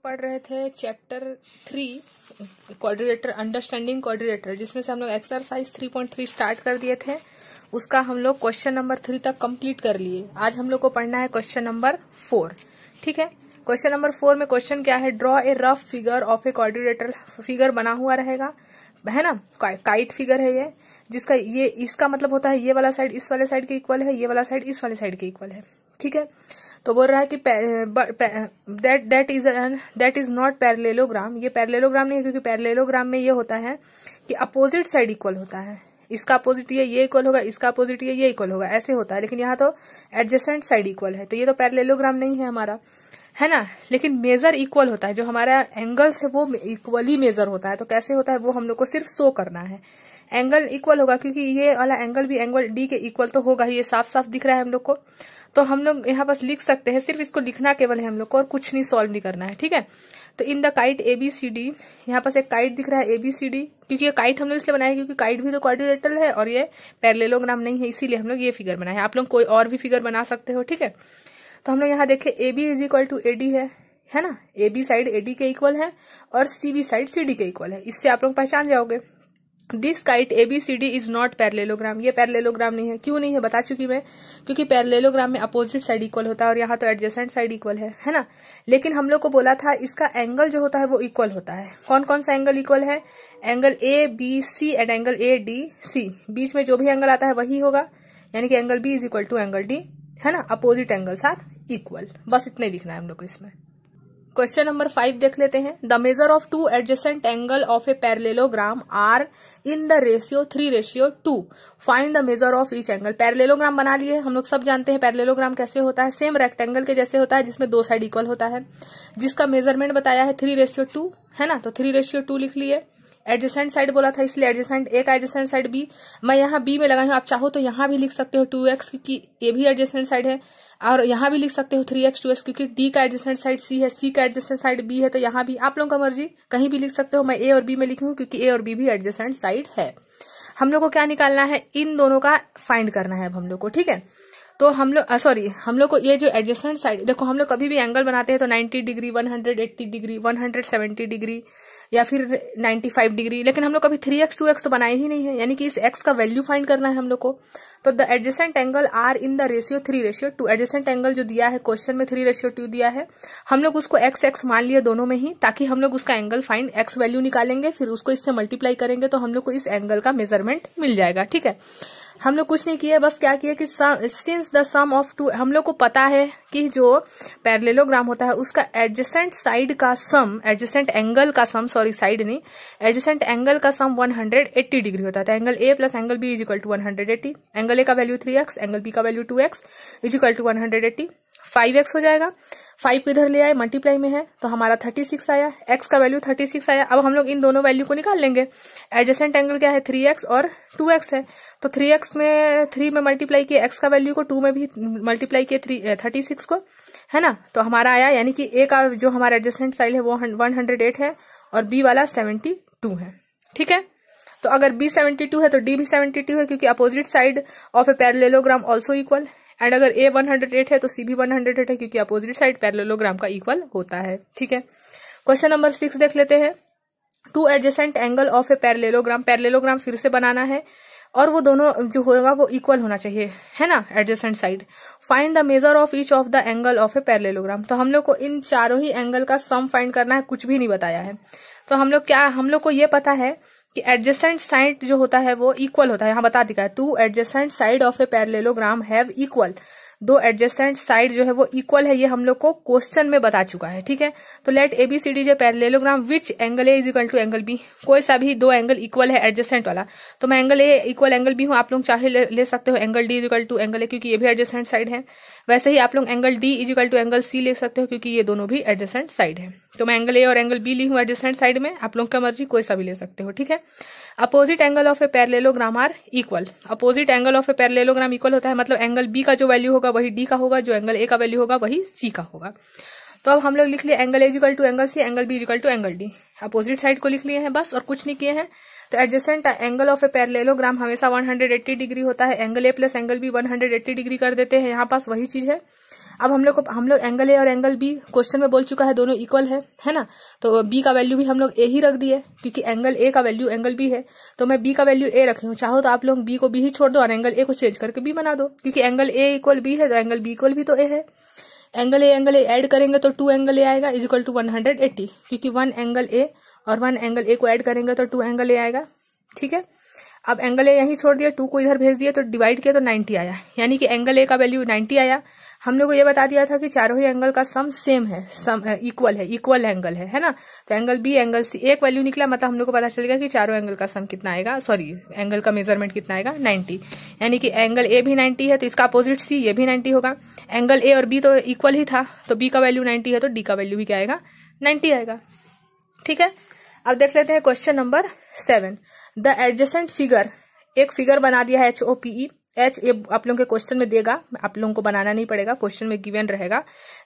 पढ़ रहे थे चैप्टर 3 क्वाड्रिलेटरल अंडरस्टैंडिंग क्वाड्रिलेटरल, जिसमें से हम लोग एक्सरसाइज 3.3 स्टार्ट कर दिए थे। उसका हम लोग क्वेश्चन नंबर 3 तक कंप्लीट कर लिए। आज हम लोग को पढ़ना है क्वेश्चन नंबर 4। ठीक है, क्वेश्चन नंबर 4 में क्वेश्चन क्या है, draw a rough figure of a quadrilateral. Figure बना हुआ रहेगा, है ना, काइट फिगर है ये, जिसका ये इसका मतलब होता है ये वाला साइड इस वाले साइड के इक्वल है, ये वाला साइड इस वाले साइड के इक्वल है। ठीक है, तो बोल रहा है कि दैट इज नॉट पैरेललोग्राम। ये पैरेललोग्राम नहीं है, क्योंकि पैरेललोग्राम में ये होता है कि अपोजिट साइड इक्वल होता है। इसका अपोजिट ये इक्वल होगा, इसका अपोजिट ये इक्वल होगा, ऐसे होता है। लेकिन यहाँ तो एडजेसेंट साइड इक्वल है, तो ये तो पैरेललोग्राम नहीं है हमारा, है ना। लेकिन मेजर इक्वल होता है, जो हमारा एंगल्स है वो इक्वली मेजर होता है। तो कैसे होता है वो हम लोग को सिर्फ शो करना है। एंगल इक्वल होगा, क्योंकि ये वाला एंगल भी एंगल डी के इक्वल तो होगा ही, ये साफ साफ दिख रहा है हम लोग को। तो हम लोग यहाँ बस लिख सकते हैं, सिर्फ इसको लिखना केवल है हम लोग को, और कुछ नहीं सॉल्व नहीं करना है। ठीक है, तो इन द काइट ABCD, यहाँ पास एक काइट दिख रहा है ABCD, क्योंकि ये काइट हम लोग इसलिए बनाए क्योंकि काइट भी तो क्वाड्रिलेटरल है और ये पैरेललोग्राम नहीं है, इसीलिए हम लोग ये फिगर बनाए। आप लोग कोई और भी फिगर बना सकते हो। ठीक है, तो हम लोग यहाँ देखें AB is equal to AD है ना। AB साइड AD के इक्वल है और CB साइड CD के इक्वल है। इससे आप लोग पहचान जाओगे। This kite ABCD is not parallelogram. ये पैरेललोग्राम नहीं है। क्यों नहीं है बता चुकी मैं, क्योंकि पैरेललोग्राम में अपोजिट साइड इक्वल होता है और यहाँ तो एडजेसेंट साइड इक्वल है ना। लेकिन हम लोग को बोला था इसका एंगल जो होता है वो इक्वल होता है। कौन कौन सा एंगल इक्वल है, angle ABC and angle ADC, बीच में जो भी एंगल आता है वही होगा, यानी कि angle B is equal to angle D, है ना। अपोजिट एंगल साथ इक्वल, बस इतने लिखना है हम लोग को इसमें। क्वेश्चन नंबर 5 देख लेते हैं। The measure of two adjacent angle of a parallelogram are in the ratio 3:2। Find the measure of each angle. Parallelogram बना लिए हम लोग, सब जानते हैं पैरेललोग्राम कैसे होता है। सेम रेक्टेंगल के जैसे होता है, जिसमें दो साइड इक्वल होता है, जिसका मेजरमेंट बताया है 3:2, है ना। तो 3:2 लिख लिए। एडजेसेंट साइड बोला था, इसलिए एडजेसेंट ए का एडजेसेंट साइड बी, मैं यहाँ बी में लगाई हूँ। आप चाहो तो यहाँ भी लिख सकते हो 2x, क्योंकि ए भी एडजेसेंट साइड है, और यहाँ भी लिख सकते हो 3x 2x, क्योंकि डी का एडजेसेंट साइड सी है, सी का एडजेसेंट साइड बी है। तो यहाँ भी आप लोगों का मर्जी, कहीं भी लिख सकते हो। मैं ए और बी में लिखी हूँ क्योंकि ए और बी भी एडजेसेंट साइड है। हम लोग को क्या निकालना है, इन दोनों का फाइंड करना है अब हम लोग को। ठीक है, तो हम लोग को ये जो एडजेसेंट साइड, देखो हम लोग कभी भी एंगल बनाते हैं तो 90 डिग्री, 180 डिग्री, 170 डिग्री या फिर 95 डिग्री, लेकिन हम लोग कभी 3x 2x तो बनाए ही नहीं है, यानी कि इस x का वैल्यू फाइंड करना है हम लोग को। तो the adjacent angle are in the ratio 3:2। Adjacent angle जो दिया है क्वेश्चन में 3:2 दिया है, हम लोग उसको x मान लिए दोनों में ही, ताकि हम लोग उसका एंगल फाइंड x वैल्यू निकालेंगे, फिर उसको इससे मल्टीप्लाई करेंगे तो हम लोग को इस एंगल का मेजरमेंट मिल जाएगा। ठीक है, हम लोग कुछ नहीं किए, बस क्या किए कि since the sum of two, हम लोग को पता है कि जो पैरेललोग्राम होता है उसका एडजेसेंट साइड का सम, एडजेसेंट एंगल का सम, सॉरी साइड नहीं, एडजेसेंट एंगल का सम 180 डिग्री होता है। Angle A plus angle B is equal to 180। Angle A का वैल्यू 3x, एंगल B का value 2x is equal to 180। 5x हो जाएगा, 5 को इधर ले आए, मल्टीप्लाई में है तो हमारा 36 आया, x का वैल्यू 36 आया। अब हम लोग इन दोनों वैल्यू को निकाल लेंगे। एडजेसेंट एंगल क्या है, 3x और 2x है, तो 3x में 3 में मल्टीप्लाई किए x का वैल्यू को, 2 में भी मल्टीप्लाई किए 36 को, है ना। तो हमारा आया, यानी कि A का जो हमारा एडजेसेंट साइड है वो 108 है और B वाला 72 है। ठीक है, तो अगर B 72 है तो D भी 72 है, क्योंकि opposite side of a parallelogram also equal. And अगर A 108 है तो C भी 108 है, क्योंकि अपोजिट साइड पैरेललोग्राम का इक्वल होता है। ठीक है, क्वेश्चन नंबर 6 देख लेते हैं। To adjacent angle of a parallelogram. Parallelogram फिर से बनाना है और वो दोनों जो होगा वो इक्वल होना चाहिए, है ना, adjacent side. Find the measure of each of the angle of a parallelogram. तो हम लोग को इन चारों ही एंगल का सम फाइंड करना है, कुछ भी नहीं बताया है। तो हम लोग को ये पता है कि एडजेसेंट साइड जो होता है वो इक्वल होता है। यहाँ बता दिया है, two adjacent side of a parallelogram have equal. दो एडजेसेंट साइड जो है वो इक्वल है, ये हम लोग को क्वेश्चन में बता चुका है। ठीक है, तो let ABCD J parallelogram which angle A is equal to angle B। कोई सा भी दो एंगल इक्वल है एडजेसेंट वाला, तो मैं angle A equal angle B हूं, आप लोग चाहे ले सकते हो angle D is equal to angle A, क्योंकि ये भी एडजेसेंट साइड है। वैसे ही आप लोग angle D is equal to angle C ले सकते हो, क्योंकि ये दोनों भी एडजेसेंट साइड है। तो मैं एंगल A और एंगल B ली हूं एडजेसेंट साइड में, आप लोग का मर्जी कोई सा भी ले सकते हो। ठीक है, opposite angle of a parallelogram are equal. Opposite angle of a parallelogram equal होता है, मतलब एंगल B का जो वैल्यू होगा वही D का होगा, जो एंगल A का वैल्यू होगा वही C का होगा। तो अब हम लोग लिख लिए angle A equal to angle C, angle B equal to angle D। Opposite side को लिख लिए हैं बस, और कुछ नहीं किए हैं। तो adjacent angle of a parallelogram हमेशा 180 डिग्री होता है। Angle A plus angle B 180 degree कर देते हैं, यहाँ पास वही चीज है। अब हम लोग एंगल ए और एंगल बी क्वेश्चन में बोल चुका है दोनों इक्वल है ना, तो बी का वैल्यू भी हम लोग ए ही रख दिए क्योंकि एंगल ए का वैल्यू एंगल बी है, तो मैं बी का वैल्यू ए रखी हूँ। चाहो तो आप लोग बी को बी ही छोड़ दो और एंगल ए को चेंज करके बी बना दो, क्योंकि एंगल ए इक्वल बी है तो एंगल बी इक्वल भी तो ए है। एंगल ए ऐड करेंगे तो 2 एंगल ए आएगा इज इक्वल टू 180, क्योंकि 1 एंगल ए और 1 एंगल ए को ऐड करेंगे तो 2 एंगल ए आएगा। ठीक है, अब एंगल ए यहीं छोड़ दिया, 2 को इधर भेज दिया तो डिवाइड किया तो 90 आया, यानी कि एंगल ए का वैल्यू 90 आया। हम लोग को ये बता दिया था कि चारों ही एंगल का सम सेम है, सम इक्वल एंगल है ना, तो एंगल बी एंगल सी एक वैल्यू निकला, मतलब हम लोग को पता चलेगा कि चारों एंगल का सम कितना आएगा, सॉरी एंगल का मेजरमेंट कितना आएगा 90, यानी कि एंगल ए भी 90 है तो इसका अपोजिट सी ये भी 90 होगा। एंगल ए और बी तो इक्वल ही था तो बी का वैल्यू 90 है तो डी का वैल्यू भी क्या आएगा 90 आएगा। ठीक है, अब देख लेते हैं question number 7। The adjacent figure, एक फिगर बना दिया है HOPE, एच ये आप लोगों के क्वेश्चन में देगा, आप लोगों को बनाना नहीं पड़ेगा, क्वेश्चन में गिवन रहेगा।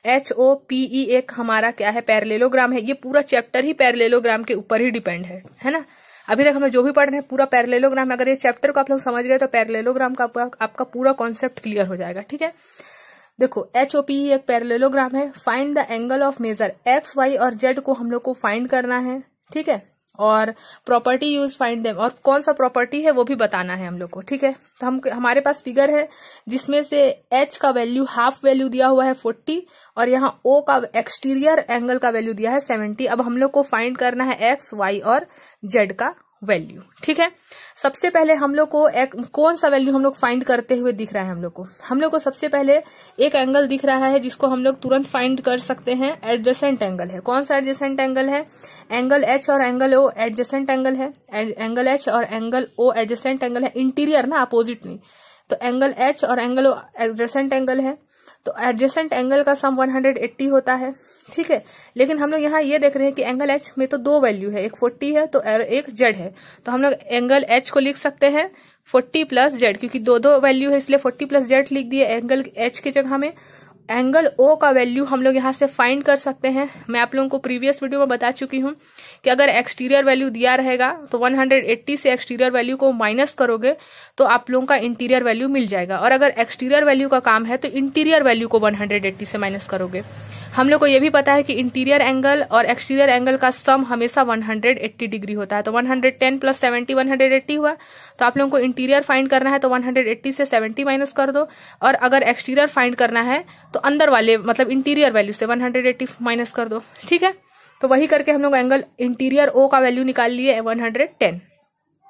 HOPE एक हमारा क्या है पैरेललोग्राम है, ये पूरा चैप्टर ही पैरेललोग्राम के ऊपर ही डिपेंड है ना। अभी तक हम जो भी पढ़ रहे हैं पूरा पैरेललोग्राम, अगर ये चैप्टर को आप लोग समझ गए तो पैरेललोग्राम का आपका पूरा कॉन्सेप्ट क्लियर हो जाएगा। ठीक है, देखो HOPE एक पैरेललोग्राम है। Find the angle of measure, X Y और जेड को हम लोग को फाइंड करना है। ठीक है, और प्रॉपर्टी यूज फाइंड देम, और कौन सा प्रॉपर्टी है वो भी बताना है हम लोग को। ठीक है, तो हमारे पास फिगर है जिसमें से H का वैल्यू हाफ वैल्यू दिया हुआ है 40 और यहाँ O का एक्सटीरियर एंगल का वैल्यू दिया है 70। अब हम लोग को फाइंड करना है X, Y और Z का वैल्यू। ठीक है, सबसे पहले हम लोग को कौन सा वैल्यू हम लोग फाइंड करते हुए दिख रहा है हम लोग को सबसे पहले एक एंगल दिख रहा है जिसको हम लोग तुरंत फाइंड कर सकते हैं, एडजेसेंट एंगल है। कौन सा एडजेसेंट एंगल है? एंगल H और एंगल O एडजेसेंट एंगल है। एंगल H और एंगल O एडजेसेंट एंगल है, इंटीरियर ना, अपोजिट नहीं। तो एंगल H और एंगल O एडजेसेंट एंगल है, तो एडजेसेंट एंगल का सम 180 होता है। ठीक है, लेकिन हम लोग यहाँ ये देख रहे हैं कि एंगल H में तो दो वैल्यू है, एक 40 है तो एक Z है, तो हम लोग एंगल H को लिख सकते हैं 40 प्लस Z, क्योंकि दो वैल्यू है इसलिए 40 प्लस Z लिख दिए एंगल H की जगह में। एंगल O का वैल्यू हम लोग यहाँ से फाइंड कर सकते हैं। मैं आप लोगों को प्रीवियस वीडियो में बता चुकी हूँ कि अगर एक्सटीरियर वैल्यू दिया रहेगा तो 180 से एक्सटीरियर वैल्यू को माइनस करोगे तो आप लोगों का इंटीरियर वैल्यू मिल जाएगा, और अगर एक्सटीरियर वैल्यू का काम है तो इंटीरियर वैल्यू को 180 से माइनस करोगे। हम लोग को ये भी पता है कि इंटीरियर एंगल और एक्सटीरियर एंगल का सम हमेशा 180 डिग्री होता है, तो 110 प्लस 70 180 हुआ। तो आप लोगों को इंटीरियर फाइंड करना है तो 180 से 70 माइनस कर दो, और अगर एक्सटीरियर फाइंड करना है तो अंदर वाले मतलब इंटीरियर वैल्यू से 180 माइनस कर दो। ठीक है, तो वही करके हम लोग एंगल इंटीरियर O का वैल्यू निकाल लिए 110।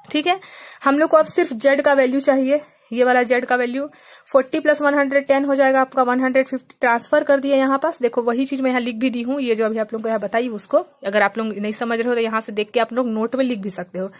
ठीक है, हम लोग को अब सिर्फ Z का वैल्यू चाहिए, ये वाला Z का वैल्यू 40 प्लस 110 हो जाएगा आपका 150। ट्रांसफर कर दिया यहाँ पास, देखो वही चीज मैं यहाँ लिख भी दी हूँ, ये जो अभी आप लोगों को यहाँ बताई उसको अगर आप लोग नहीं समझ रहे हो तो यहाँ से देख के आप लोग नोट में लिख भी सकते हो।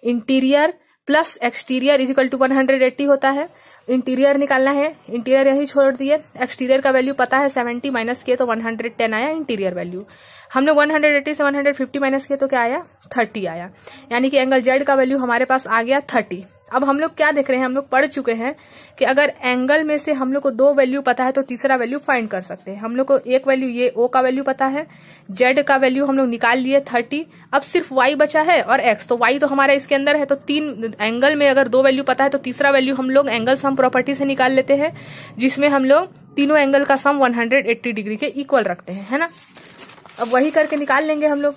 Interior plus exterior is equal to 180 होता है। इंटीरियर निकालना है, इंटीरियर यही छोड़ दिए, एक्सटीरियर का वैल्यू पता है 70 माइनस किए तो 110 आया इंटीरियर वैल्यू। हम लोग 180 से 150 माइनस किए तो क्या आया 30 आया, यानी कि एंगल Z का वैल्यू हमारे पास आ गया 30। अब हम लोग क्या देख रहे हैं, हम लोग पढ़ चुके हैं कि अगर एंगल में से हम लोग को दो वैल्यू पता है तो तीसरा वैल्यू फाइंड कर सकते हैं। हम लोग को एक वैल्यू ये O का वैल्यू पता है, Z का वैल्यू हम लोग निकाल लिए 30। अब सिर्फ Y बचा है और X, तो Y तो हमारा इसके अंदर है, तो तीन एंगल में अगर दो वैल्यू पता है तो तीसरा वैल्यू हम लोग एंगल सम प्रॉपर्टी से निकाल लेते हैं, जिसमें हम लोग तीनों एंगल का सम 180 डिग्री के इक्वल रखते हैं, है ना। अब वही करके निकाल लेंगे हम लोग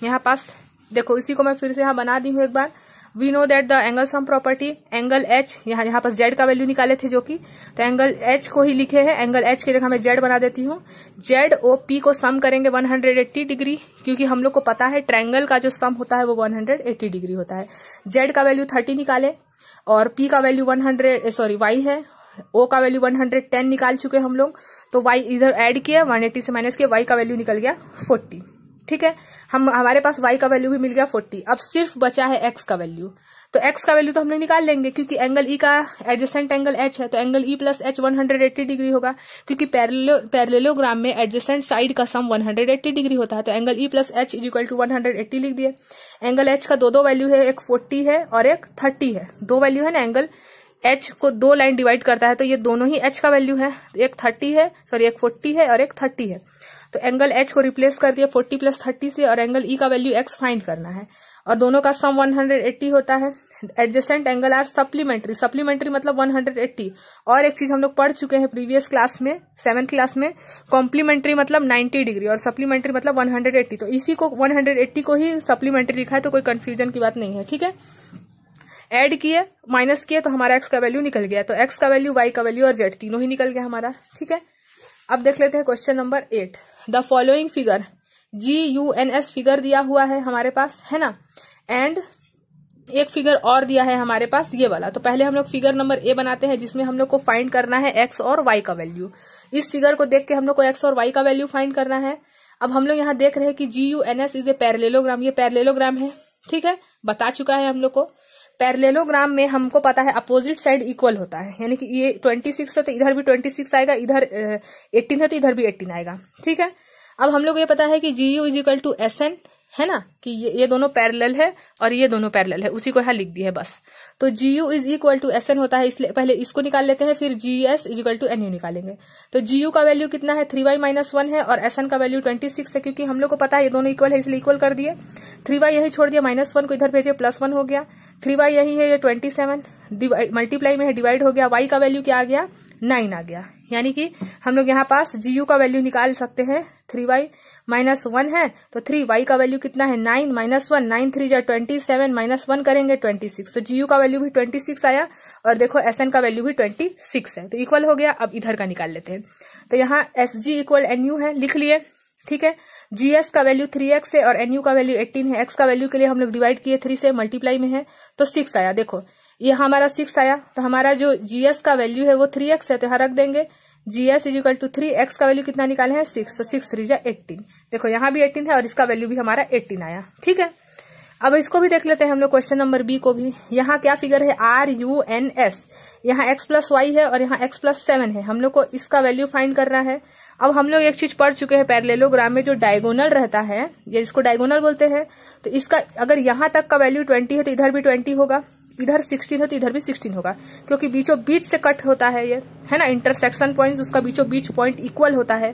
यहाँ पास। देखो इसी को मैं फिर से यहाँ बना दी हूँ एक बार। We know that the angle sum property, angle H यहाँ पास Z का वैल्यू निकाले थे जो कि, तो एंगल H को ही लिखे हैं, एंगल H की जगह मैं Z बना देती हूँ। ZOP को सम करेंगे 180 डिग्री, क्योंकि हम लोग को पता है ट्रायंगल का जो सम होता है वो 180 डिग्री होता है। Z का वैल्यू 30 निकाले और P का वैल्यू Y है, O का वैल्यू 110 निकाल चुके हम लोग, तो Y इधर ऐड किया 180 से माइनस किया, Y का वैल्यू निकल गया 40। ठीक है, हमारे पास Y का वैल्यू भी मिल गया 40। अब सिर्फ बचा है X का वैल्यू, तो X का वैल्यू तो हम लोग निकाल लेंगे क्योंकि एंगल E का एडजेसेंट एंगल H है, तो angle E plus H 180 degree होगा, क्योंकि पैरेललोग्राम में एडजेसेंट साइड का सम 180 डिग्री होता है, तो angle E plus H is equal to 180 लिख दिए। एंगल H का दो वैल्यू है, एक 40 है और एक 30 है, दो वैल्यू है ना, एंगल H को दो लाइन डिवाइड करता है, तो ये दोनों ही H का वैल्यू है, एक 40 है और एक 30 है। तो एंगल H को रिप्लेस कर दिया 40 प्लस 30 से, और एंगल E का वैल्यू X फाइंड करना है, और दोनों का सम 180 होता है। Adjacent angle are supplementary, supplementary मतलब 180। और एक चीज हम लोग पढ़ चुके हैं प्रीवियस क्लास में, 7th क्लास में, कॉम्प्लीमेंट्री मतलब 90 डिग्री और सप्लीमेंट्री मतलब 180। तो इसी को 180 को ही सप्लीमेंट्री लिखा है, तो कोई कंफ्यूजन की बात नहीं है, ठीक है। ऐड किए, माइनस किए, तो हमारा एक्स का वैल्यू निकल गया। तो एक्स का वैल्यू, वाई का वैल्यू और जेड तीनों ही निकल गया हमारा, ठीक है। अब देख लेते हैं question number 8। The following figure, GUNS figure दिया हुआ है हमारे पास, है ना, एंड एक फिगर और दिया है हमारे पास ये वाला। तो पहले हम लोग फिगर नंबर ए बनाते हैं, जिसमें हम लोग को फाइंड करना है एक्स और वाई का वैल्यू। इस फिगर को देख के हम लोग को एक्स और वाई का वैल्यू फाइंड करना है। अब हम लोग यहाँ देख रहे हैं कि GUNS इज ए पैरेललोग्राम, ये पैरेललोग्राम है, ठीक है, बता चुका है हम लोग को। पैरेललोग्राम में हमको पता है अपोजिट साइड इक्वल होता है, यानी कि ये 26 है तो इधर भी 26 आएगा, इधर 18 है तो इधर भी 18 आएगा, ठीक है। अब हम लोग ये पता है कि GU is equal to SN, है ना, कि ये दोनों पैरेलल है और ये दोनों पैरेलल है, उसी को यहाँ लिख दिया है बस। तो GU is equal to SN होता है, इसलिए पहले इसको निकाल लेते हैं, फिर GS is equal to NU निकालेंगे। तो GU का वैल्यू कितना है, 3y - 1 है, और SN का वैल्यू 26 है, क्योंकि हम लोग को पता है ये दोनों इक्वल है, इसलिए इक्वल कर दिए। 3y यही छोड़ दिया, -1 को इधर भेजे, +1 हो गया। 3y यही है, ये 27 मल्टीप्लाई में है, डिवाइड हो गया। y का वैल्यू क्या आ गया, 9 आ गया। यानी कि हम लोग यहाँ पास GU का वैल्यू निकाल सकते हैं। 3y - 1 है तो 3y का वैल्यू कितना है, 9 - 1, 9 3 जा 27, -1 करेंगे 26। तो GU का वैल्यू भी 26 आया, और देखो SN का वैल्यू भी 26 है, तो इक्वल हो गया। अब इधर का निकाल लेते हैं। तो यहाँ SG इक्वल NU है, लिख लिए, ठीक है। GS का वैल्यू 3x है और NU का वैल्यू 18 है। x का वैल्यू के लिए हम लोग डिवाइड किए, 3 से मल्टीप्लाई में है तो 6 आया। देखो ये हमारा 6 आया, तो हमारा जो GS का वैल्यू है वो 3x है, तो यहाँ रख देंगे। GS is equal to 3, x का वैल्यू कितना निकाले हैं, 6, तो 6 3 जा 18। देखो यहाँ भी 18 है और इसका वैल्यू भी हमारा 18 आया, ठीक है। अब इसको भी देख लेते हैं हम लोग, क्वेश्चन नंबर बी को भी। यहाँ क्या फिगर है, RUNS, यहाँ x + y है और यहाँ x + 7 है। हम लोग को इसका वैल्यू फाइंड करना है। अब हम लोग एक चीज पढ़ चुके हैं पैरेललोग्राम में, जो डायगोनल रहता है, ये इसको डायगोनल बोलते हैं। तो इसका अगर यहाँ तक का वैल्यू 20 है तो इधर भी 20 होगा, इधर 16 है तो इधर भी 16 होगा, क्योंकि बीचों बीच से कट होता है ये, है ना, इंटरसेक्शन पॉइंट, उसका बीचों बीच पॉइंट इक्वल होता है।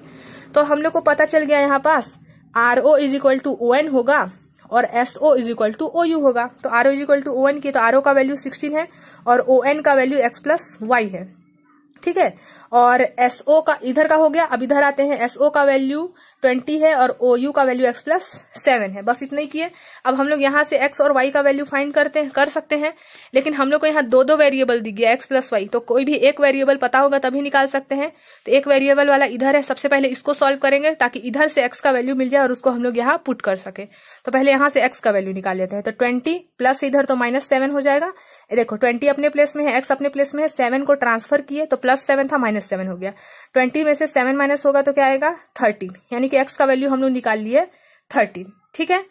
तो हम लोग को पता चल गया यहाँ पास RO is equal to ON होगा और SO is equal to OU होगा। तो RO is equal to ON की, तो RO का वैल्यू 16 है और ON का वैल्यू x + y है, ठीक है। और SO का इधर का हो गया। अब इधर आते हैं, SO का वैल्यू 20 है और OU का वैल्यू x + 7 है। बस इतना ही किए। अब हम लोग यहाँ से x और y का वैल्यू फाइंड कर सकते हैं, लेकिन हम लोग को यहाँ दो वेरिएबल दिख गया, x + y, तो कोई भी एक वेरिएबल पता होगा तभी निकाल सकते हैं। तो एक वेरिएबल वाला इधर है, सबसे पहले इसको सॉल्व करेंगे ताकि इधर से x का वैल्यू मिल जाए और उसको हम लोग यहाँ पुट कर सके। तो पहले यहाँ से x का वैल्यू निकाल लेते हैं। तो 20 प्लस इधर तो -7 हो जाएगा। देखो 20 अपने प्लेस में है, x अपने प्लेस में है, 7 को ट्रांसफर किए तो +7 था, -7 हो गया। 20 में से 7 माइनस होगा तो क्या आएगा, 13, यानी कि x का वैल्यू हम लोग निकाल लिए 13, ठीक है।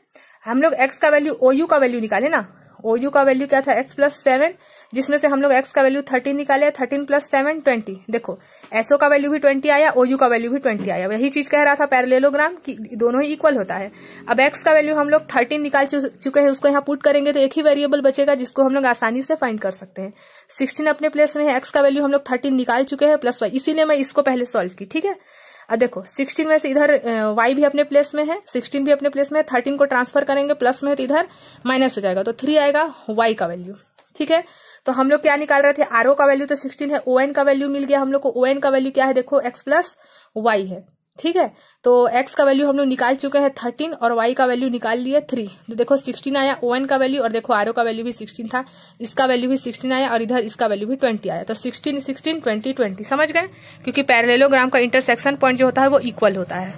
हम लोग x का वैल्यू, OU का वैल्यू निकाले ना, OU का वैल्यू क्या था, x + 7, जिसमें से हम लोग x का वैल्यू 13 निकाले, 13 + 7 20। देखो SO का वैल्यू भी 20 आया, OU का वैल्यू भी 20 आया। यही चीज कह रहा था पैरेललोग्राम की दोनों ही इक्वल होता है। अब x का वैल्यू हम लोग 13 निकाल चुके हैं, उसको यहाँ पुट करेंगे तो एक ही वेरिएबल बचेगा जिसको हम लोग आसानी से फाइंड कर सकते हैं। 16 अपने प्लेस में है, x का वैल्यू हम लोग 13 निकाल चुके हैं + y, इसीलिए मैं इसको पहले सॉल्व की, ठीक है। अब देखो 16 में से इधर y भी अपने प्लेस में है, 16 भी अपने प्लेस में है, 13 को ट्रांसफर करेंगे, प्लस में है तो इधर माइनस हो जाएगा, तो 3 आएगा y का वैल्यू, ठीक है। तो हम लोग क्या निकाल रहे थे, RO का वैल्यू तो 16 है, ON का वैल्यू मिल गया हम लोग को। ON का वैल्यू क्या है, देखो x + y है, ठीक है। तो x का वैल्यू हम लोग निकाल चुके हैं 13 और y का वैल्यू निकाल लिए 3। तो देखो 16 आया ON का वैल्यू, और देखो RO का वैल्यू भी 16 था, इसका वैल्यू भी 16 आया और इधर इसका वैल्यू भी 20 आया। तो 16 16 20 20, समझ गए, क्योंकि पैरेललोग्राम का इंटरसेक्शन पॉइंट जो होता है वो इक्वल होता है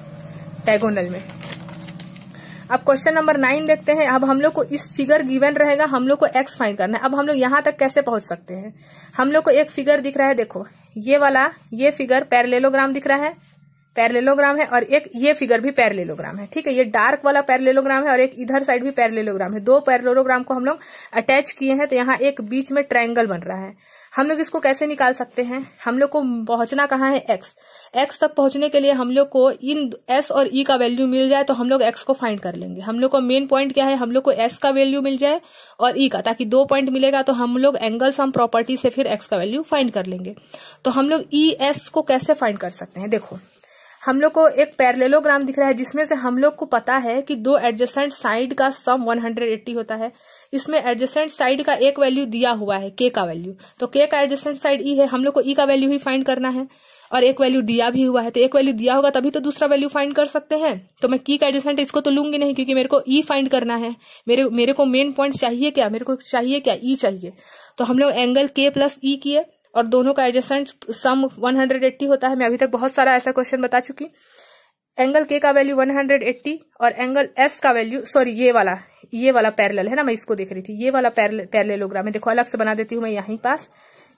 डायगोनल में। अब क्वेश्चन नंबर 9 देखते हैं। अब हम लोग को इस फिगर गिवन रहेगा, हम लोग को x फाइंड करना है। अब हम लोग यहाँ तक कैसे पहुंच सकते हैं, हम लोग को एक फिगर दिख रहा है, देखो ये वाला, ये फिगर पैरेललोग्राम दिख रहा है, पैरेललोग्राम है, और एक ये फिगर भी पैरेललोग्राम है, ठीक है। ये डार्क वाला पैरेललोग्राम है और एक इधर साइड भी पैरेललोग्राम है। दो पैरेललोग्राम को हम लोग अटैच किए हैं, तो यहाँ एक बीच में ट्रायंगल बन रहा है। हम लोग इसको कैसे निकाल सकते हैं, हम लोग को पहुंचना कहाँ है, x तक पहुंचने के लिए हम लोग को इन s और e का वैल्यू मिल जाए तो हम लोग x को फाइंड कर लेंगे। हम लोग को मेन पॉइंट क्या है, हम लोग को s का वैल्यू मिल जाए और e का, ताकि 2 पॉइंट मिलेगा तो हम लोग एंगल सम प्रॉपर्टी से फिर x का वैल्यू फाइंड कर लेंगे। तो हम लोग ES को कैसे फाइंड कर सकते हैं, देखो हम लोग को एक पैरेललोग्राम दिख रहा है जिसमें से हम लोग को पता है कि दो एडजेसेंट साइड का सम 180 होता है। इसमें एडजेसेंट साइड का एक वैल्यू दिया हुआ है, के का वैल्यू, तो के का एडजेसेंट साइड ई है, हम लोग को ई का वैल्यू ही फाइंड करना है और एक वैल्यू दिया भी हुआ है, तो एक वैल्यू दिया होगा तभी तो दूसरा वैल्यू फाइंड कर सकते हैं। तो मैं की का एडजेसेंट इसको तो लूंगी नहीं क्योंकि मेरे को ई फाइंड करना है, मेरे को मेन पॉइंट चाहिए क्या, मेरे को चाहिए क्या, ई चाहिए। तो हम लोग एंगल के प्लस ई किए और दोनों का एडजेसेंट सम 180 होता है। मैं अभी तक बहुत सारा ऐसा क्वेश्चन बता चुकी। एंगल के का वैल्यू 180 और एंगल एस का वैल्यू, सॉरी ये वाला पैरेलल है ना, मैं इसको देख रही थी, ये वाला पैरेललोग्राम है। देखो अलग से बना देती हूँ मैं यहीं पास,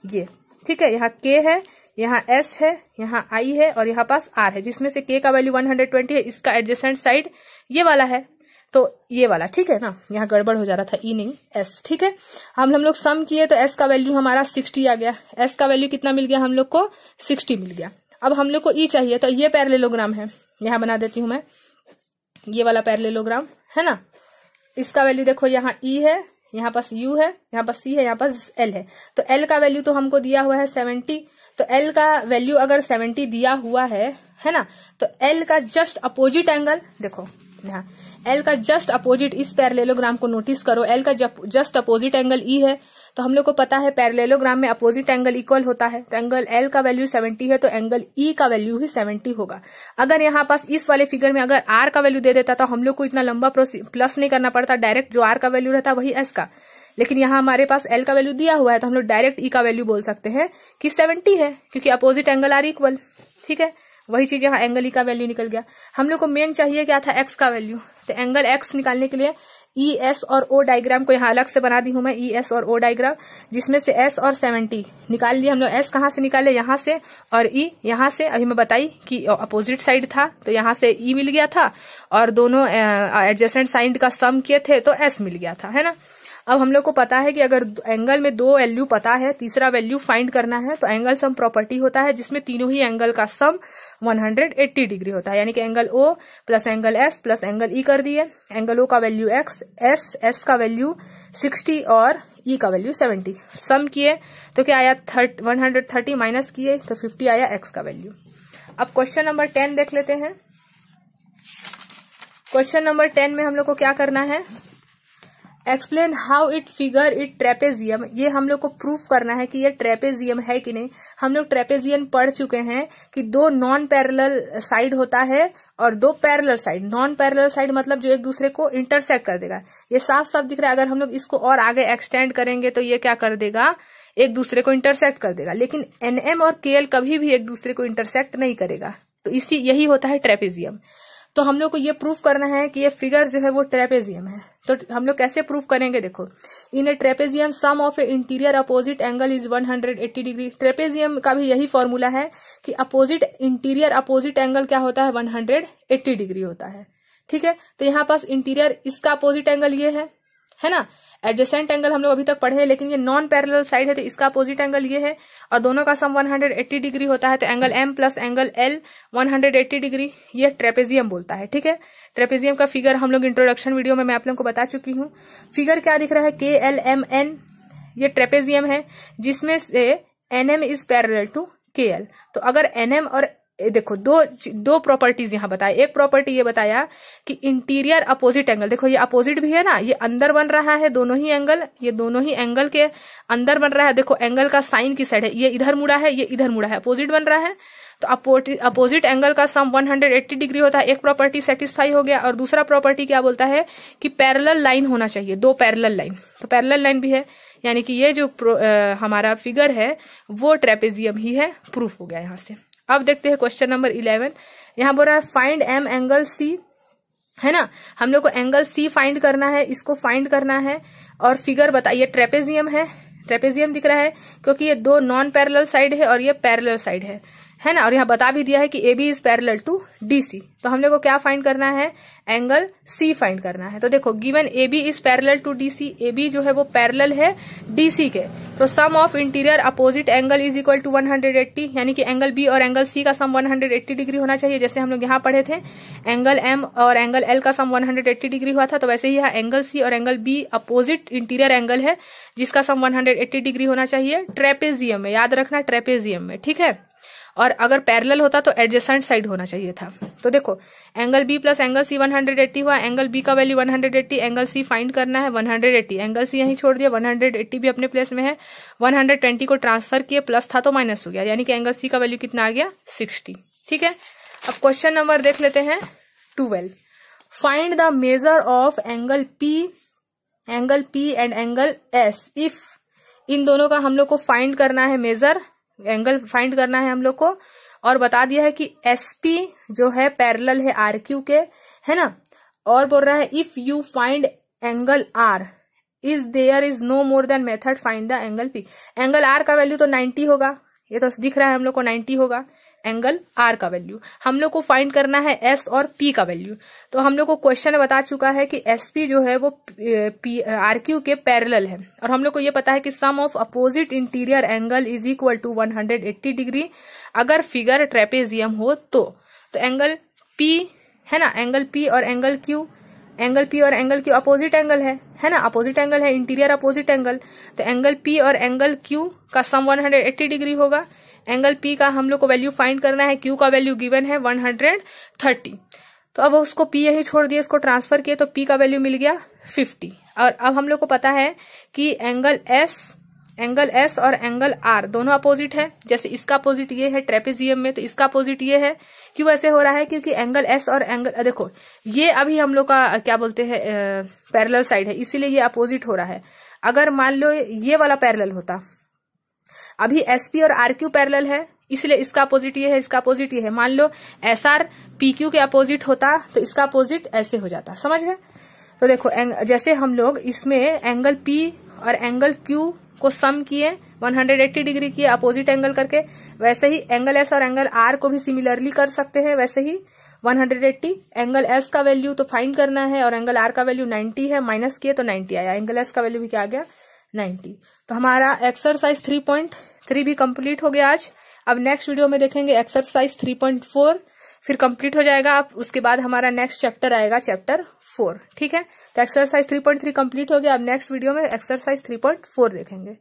ये ठीक है, यहाँ के है, यहाँ एस है, यहाँ आई है और यहाँ पास आर है, जिसमें से के का वैल्यू 120 है, इसका एडजेसेंट साइड ये वाला है, तो ये वाला ठीक है ना, यहाँ गड़बड़ हो जा रहा था, ई नहीं एस, ठीक है। हम लोग सम किए तो एस का वैल्यू हमारा 60 आ गया, एस का वैल्यू कितना मिल गया हम लोग को, 60 मिल गया। अब हम लोग को ई चाहिए, तो ये पैरेललोग्राम है, यहाँ बना देती हूँ मैं, ये वाला पैरेललोग्राम है ना, इसका वैल्यू देखो यहाँ ई है, यहाँ पास यू है, यहाँ पास सी है, यहाँ पास एल है। तो एल का वैल्यू तो हमको दिया हुआ है 70, तो एल का वैल्यू अगर 70 दिया हुआ है ना, तो एल का जस्ट अपोजिट एंगल देखो यहाँ, एल का जस्ट अपोजिट, इस पैरेललोग्राम को नोटिस करो, एल का जस्ट अपोजिट एंगल ई है। तो हम लोग को पता है पैरेललोग्राम में अपोजिट एंगल इक्वल होता है, तो एंगल एल का वैल्यू 70 है तो एंगल ई का वैल्यू ही 70 होगा। अगर यहाँ पास इस वाले फिगर में अगर आर का वैल्यू दे देता तो हम लोग को इतना लंबा प्लस नहीं करना पड़ता, डायरेक्ट जो आर का वैल्यू रहता वही एस का। लेकिन यहाँ हमारे पास एल का वैल्यू दिया हुआ है तो हम लोग डायरेक्ट ई का वैल्यू बोल सकते हैं कि 70 है, क्योंकि अपोजिट एंगल आर इक्वल, ठीक है। वही चीज यहाँ एंगल ई का वैल्यू निकल गया। हम लोग को मेन चाहिए क्या था, एक्स का वैल्यू। तो एंगल एक्स निकालने के लिए ई एस और ओ डायग्राम को यहाँ अलग से बना दी हूं मैं, ई एस और ओ डायग्राम, जिसमें से एस और 70 निकाल लिया हम लोग। एस कहाँ से निकाले, यहाँ से, और ई यहाँ से। अभी मैं बताई कि अपोजिट साइड था तो यहाँ से ई मिल गया था और दोनों एडजेसेंट साइड का सम किए थे तो एस मिल गया था, है ना। अब हम लोग को पता है कि अगर एंगल में दो वैल्यू पता है, तीसरा वैल्यू फाइंड करना है, तो एंगल सम प्रॉपर्टी होता है जिसमें तीनों ही एंगल का सम 180 डिग्री होता है। यानी कि angle O plus angle S plus angle E कर दिए। एंगल ओ का वैल्यू एक्स, एस का वैल्यू 60 और ई का वैल्यू 70। सम किए तो क्या आया, 130 माइनस किए तो 50 आया एक्स का वैल्यू। अब क्वेश्चन नंबर 10 देख लेते हैं। क्वेश्चन नंबर 10 में हम लोग को क्या करना है, explain how it figure it trapezium. ये हम लोग को प्रूफ करना है कि ये ट्रेपेजियम है कि नहीं। हम लोग ट्रेपेजियम पढ़ चुके हैं कि दो नॉन पैरेलल साइड होता है और दो parallel side. Non parallel side मतलब जो एक दूसरे को इंटरसेक्ट कर देगा। ये साफ साफ दिख रहा है। अगर हम लोग इसको और आगे एक्सटेंड करेंगे तो ये क्या कर देगा, एक दूसरे को इंटरसेक्ट कर देगा। लेकिन एनएम और केएल कभी भी एक दूसरे को इंटरसेक्ट नहीं करेगा। तो यही होता है ट्रेपेजियम। तो हम लोग को ये प्रूफ करना है कि ये फिगर जो है वो ट्रेपेजियम है। तो हम लोग कैसे प्रूफ करेंगे, देखो, in a trapezium sum of a interior opposite angle is 180 degree. Trapezium का भी यही फॉर्मूला है कि अपोजिट इंटीरियर अपोजिट एंगल क्या होता है, 180 डिग्री होता है, ठीक है। तो यहाँ पास इंटीरियर, इसका अपोजिट एंगल ये है ना। एडजेसेंट एंगल हम लोग अभी तक पढ़े हैं, लेकिन ये नॉन पैरेलल साइड है तो इसका अपोजिट एंगल ये है और दोनों का सम 180 डिग्री होता है। तो angle M plus angle L 180 degree, ये ट्रेपेजियम बोलता है, ठीक है। ट्रेपेजियम का फिगर हम लोग इंट्रोडक्शन वीडियो में मैं आप लोगों को बता चुकी हूँ। फिगर क्या दिख रहा है, के एल एम एन, ये ट्रेपेजियम है जिसमें से N M is parallel to K L. तो अगर एन एम और देखो दो प्रॉपर्टीज यहाँ बताया। एक प्रॉपर्टी ये बताया कि इंटीरियर अपोजिट एंगल, देखो ये अपोजिट भी है ना, ये अंदर बन रहा है दोनों ही एंगल, ये दोनों ही एंगल के अंदर बन रहा है। देखो एंगल का साइन की साइड है, ये इधर मुड़ा है, ये इधर मुड़ा है, अपोजिट बन रहा है। तो अपोजिट एंगल का सम 180 डिग्री होता है। एक प्रॉपर्टी सेटिस्फाई हो गया। और दूसरा प्रॉपर्टी क्या बोलता है कि पैरेलल लाइन होना चाहिए, दो पैरेलल लाइन। तो पैरेलल लाइन भी है, यानी कि ये जो हमारा फिगर है वो ट्रेपेजियम ही है। प्रूफ हो गया यहाँ से। अब देखते हैं क्वेश्चन नंबर 11। यहाँ बोल रहा है फाइंड एम एंगल सी, है ना। हम लोग को एंगल सी फाइंड करना है, इसको फाइंड करना है और फिगर बताइए। ट्रेपेजियम है, ट्रेपेजियम दिख रहा है क्योंकि ये दो नॉन पैरेलल साइड है और ये पैरेलल साइड है ना। और यहाँ बता भी दिया है कि A B is parallel to D C. तो हम लोग को क्या फाइंड करना है, एंगल सी फाइंड करना है। तो देखो given A B is parallel to D C, A B जो है वो पैरेलल है डी सी के। तो sum of interior opposite angle is equal to 180, यानी कि एंगल बी और एंगल सी का सम 180 डिग्री होना चाहिए। जैसे हम लोग यहाँ पढ़े थे एंगल एम और एंगल एल का सम 180 डिग्री हुआ था, तो वैसे ही यहाँ एंगल सी और angle B opposite interior angle है जिसका सम 180 डिग्री होना चाहिए ट्रेपेजियम में। याद रखना ट्रेपेजियम में, ठीक है। और अगर पैरेलल होता तो एडजेसेंट साइड होना चाहिए था। तो देखो angle B plus angle C 180 हुआ, एंगल बी का वैल्यू 180, एंगल सी फाइंड करना है 180, एंगल सी यहीं छोड़ दिया, 180 भी अपने प्लेस में है, 120 को ट्रांसफर किए, प्लस था तो माइनस हो गया, यानी कि एंगल सी का वैल्यू कितना आ गया 60। ठीक है, अब क्वेश्चन नंबर देख लेते हैं 12। Find the measure of angle P and angle S if, इन दोनों का हम लोग को फाइंड करना है, मेजर एंगल फाइंड करना है हम लोग को, और बता दिया है कि एसपी जो है पैरेलल है आरक्यू के, है ना, और बोल रहा है if you find angle R is there is no more than method find the angle P. Angle R का वैल्यू तो 90 होगा, ये तो दिख रहा है हम लोग को 90 होगा एंगल आर का वैल्यू। हम लोग को फाइंड करना है एस और पी का वैल्यू। तो हम लोग को क्वेश्चन बता चुका है कि एसपी जो है वो आरक्यू के पैरेलल है, और हम लोग को ये पता है कि sum of opposite interior angle is equal to 180 degree अगर फिगर ट्रेपेजियम हो तो एंगल पी है ना, एंगल पी और एंगल क्यू, एंगल पी और एंगल क्यू अपोजिट एंगल है ना, अपोजिट एंगल है, इंटीरियर अपोजिट एंगल, तो एंगल पी और एंगल क्यू का सम 180 डिग्री होगा। एंगल पी का हम लोग को वैल्यू फाइंड करना है, क्यू का वैल्यू गिवन है 130, तो अब उसको पी यही छोड़ दिए, इसको ट्रांसफर किए तो पी का वैल्यू मिल गया 50। और अब हम लोग को पता है कि एंगल एस और एंगल आर दोनों अपोजिट है, जैसे इसका अपोजिट ये है ट्रेपेजियम में, तो इसका अपोजिट ये है। क्यों ऐसे हो रहा है? क्योंकि एंगल एस और एंगल देखो ये अभी हम लोग का क्या बोलते हैं पैरेलल साइड है, इसीलिए ये अपोजिट हो रहा है। अगर मान लो ये वाला पैरेलल होता, अभी एसपी और आरक्यू पैरेलल है, इसलिए इसका अपोजिट ये है, इसका अपोजिट ये है। मान लो एसआर पीक्यू के अपोजिट होता तो इसका अपोजिट ऐसे हो जाता, समझ गए? तो देखो जैसे हम लोग इसमें एंगल पी और एंगल क्यू को सम किए 180 डिग्री किए अपोजिट एंगल करके, वैसे ही एंगल एस और एंगल आर को भी सिमिलरली कर सकते हैं, वैसे ही 180। एंगल एस का वैल्यू तो फाइंड करना है और एंगल आर का वैल्यू 90 है, माइनस किए तो 90 आया, एंगल एस का वैल्यू भी क्या आ गया 90। तो हमारा एक्सरसाइज 3.3 भी कंप्लीट हो गया आज। अब नेक्स्ट वीडियो में देखेंगे एक्सरसाइज 3.4, फिर कंप्लीट हो जाएगा। अब उसके बाद हमारा नेक्स्ट चैप्टर आएगा चैप्टर 4, ठीक है। तो एक्सरसाइज 3.3 कंप्लीट हो गया। अब नेक्स्ट वीडियो में एक्सरसाइज 3.4 देखेंगे।